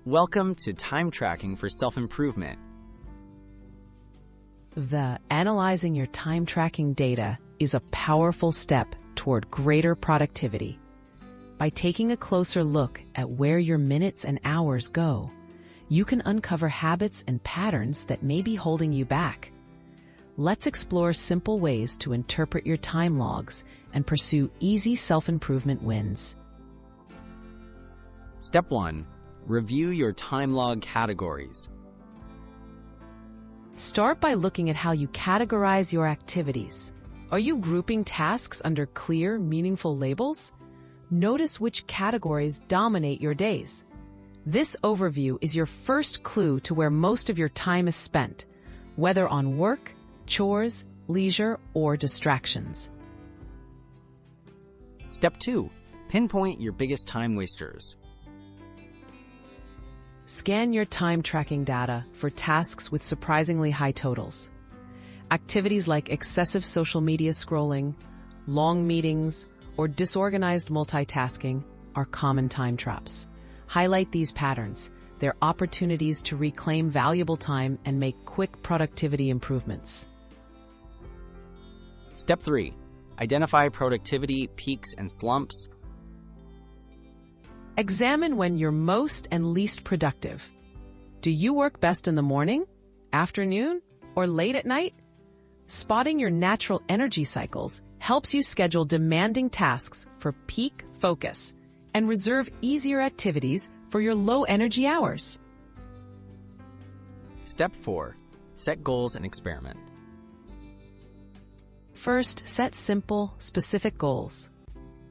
Welcome to Time Tracking for Self-Improvement. Analyzing your time tracking data is a powerful step toward greater productivity. By taking a closer look at where your minutes and hours go, you can uncover habits and patterns that may be holding you back. Let's explore simple ways to interpret your time logs and pursue easy self-improvement wins. Step 1. Review your time log categories. Start by looking at how you categorize your activities. Are you grouping tasks under clear, meaningful labels? Notice which categories dominate your days. This overview is your first clue to where most of your time is spent, whether on work, chores, leisure, or distractions. Step 2. Pinpoint your biggest time wasters. Scan your time tracking data for tasks with surprisingly high totals. Activities like excessive social media scrolling, long meetings, or disorganized multitasking are common time traps. Highlight these patterns. They're opportunities to reclaim valuable time and make quick productivity improvements. Step 3. Identify productivity peaks and slumps. Examine when you're most and least productive. Do you work best in the morning, afternoon, or late at night? Spotting your natural energy cycles helps you schedule demanding tasks for peak focus and reserve easier activities for your low-energy hours. Step 4. Set goals and experiment. First, set simple, specific goals.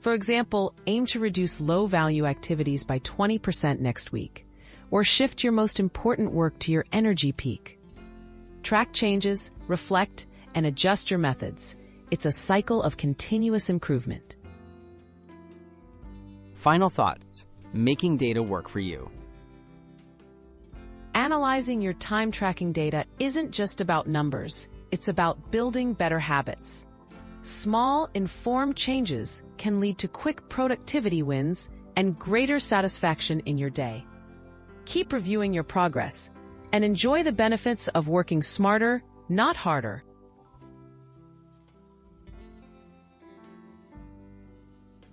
For example, aim to reduce low-value activities by 20% next week, or shift your most important work to your energy peak. Track changes, reflect, and adjust your methods. It's a cycle of continuous improvement. Final thoughts. Making data work for you. Analyzing your time tracking data isn't just about numbers. It's about building better habits. Small, informed changes can lead to quick productivity wins and greater satisfaction in your day. Keep reviewing your progress and enjoy the benefits of working smarter, not harder.